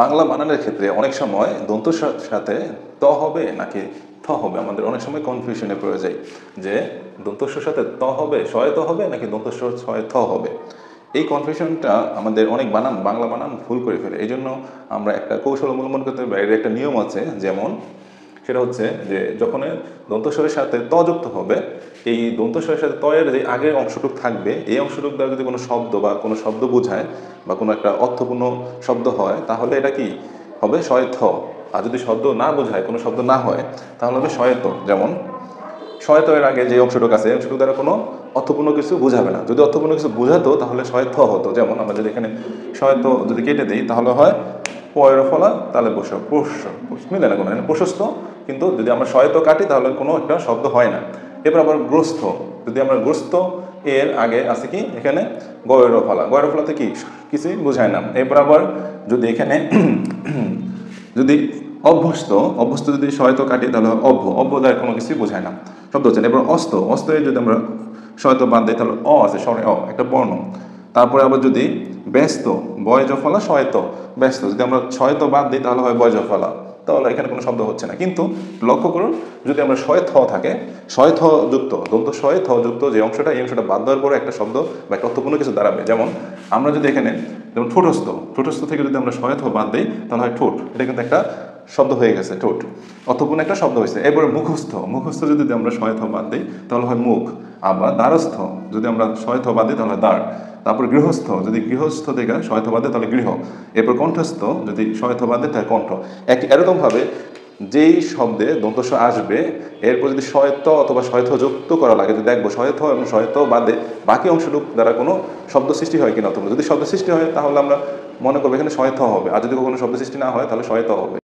বাংলা বানানের ক্ষেত্রে অনেক সময় দন্তের সাথে ত হবে নাকি থ হবে, আমাদের অনেক সময় কনফিউশনে পড়ে যায় যে দন্তস্বর সাথে ত হবে, শয়ে ত হবে নাকি দন্তস্বর ছয়ে থ হবে। এই কনফিউশনটা আমাদের অনেক বাংলা বানান ভুল করে ফেলে। এই জন্য আমরা একটা কৌশল অবলম্বন করতে পারি। এর একটা নিয়ম আছে, যেমন সেটা হচ্ছে যে যখন দন্তস্বরের সাথে ত যুক্ত হবে, এই দন্তস্বরের সাথে ত এর যে আগের অংশটুকু থাকবে, এই অংশটুকু দ্বারা যদি কোনো শব্দ বা কোনো শব্দ বোঝায় বা কোনো একটা অর্থপূর্ণ শব্দ হয়, তাহলে এটা কি হবে, শয়ে থ। আর যদি শব্দ না বোঝায়, কোনো শব্দ না হয়, তাহলে হবে শয়ে ত। যেমন শয়ে ত এর আগে যে অংশটুকু আছে, এই অংশটুকু দ্বারা কোনো অর্থপূর্ণ কিছু বোঝাবে না। যদি অর্থপূর্ণ কিছু বোঝাতো তাহলে শয়ে থ হতো। যেমন আমরা যদি এখানে শয়ে ত যদি কেটে দিই, তাহলে হয় পয়ের ফলা তাহলে মিলে না কোনো, প্রশস্ত। কিন্তু যদি আমরা শয়ে ত কাটি তাহলে কোনো একটা শব্দ হয় না। এরপর আবার গ্রস্ত, যদি আমরা গ্রস্ত এর আগে আছে কি এখানে গয়ের ফলা, গয়ের ফলাতে কি কিছুই বোঝায় না। এরপর আবার যদি এখানে যদি অভ্যস্ত, অভ্যস্ত যদি শয়ত কাটি তাহলে অভ্য দ্বারা কোনো কিছুই বোঝায় না, শব্দ হচ্ছে না। এবার অস্ত, অস্ত এর যদি আমরা শয়ত বাদ দিই তাহলে আছে স্বরে একটা বর্ণ। তারপরে আবার যদি ব্যস্ত, বয় জফলা শয়ত ব্যস্ত, যদি আমরা শয়ত বাদ দিই তাহলে হয় বয় জফলা, তাহলে এখানে কোনো শব্দ হচ্ছে না। কিন্তু লক্ষ্য করুন, যদি আমরা শয়ে থ থাকে, শয়ে থ যুক্ত, দন্ত শয়ে থ যুক্ত যে অংশটা, এই অংশটা বাদ দেওয়ার পরে একটা শব্দ বা একটা অর্থপূর্ণ কিছু দাঁড়াবে। যেমন আমরা যদি এখানে যেমন ঠোঁটস্থ, ঠোঁটস্থ থেকে যদি আমরা শয়ে থ বাদ দিই তাহলে হয় ঠোঁট, এটা কিন্তু একটা শব্দ হয়ে গেছে, ঠোঁট, অর্থপূর্ণ একটা শব্দ হয়েছে। এরপরে মুখস্থ, মুখস্থ যদি আমরা শয়ে থ বাদ দিই তাহলে হয় মুখ। আবার দ্বারস্থ যদি আমরা শয়ে থ বাদ দিই তাহলে দ্বার। তারপর গৃহস্থ, যদি গৃহস্থ থেকে শয়ে থ বাদ দিই তাহলে গৃহ। এরপর কণ্ঠস্থ, যদি শয়ে থ বাদ দিই তাহলে কণ্ঠ। এরকমভাবে যেই শব্দে দন্তস্ব আসবে, এরপর যদি শয়ত অথবা শয়থ যুক্ত করা লাগে, যদি দেখবো শয়থ এবং শয়ত বাদে বাকি অংশটুক দ্বারা কোনো শব্দ সৃষ্টি হয় কিনা, অথবা যদি শব্দ সৃষ্টি হয় তাহলে আমরা মনে করবো এখানে শয়থ হবে, আর যদি কোনো শব্দ সৃষ্টি না হয় তাহলে শয়ত হবে।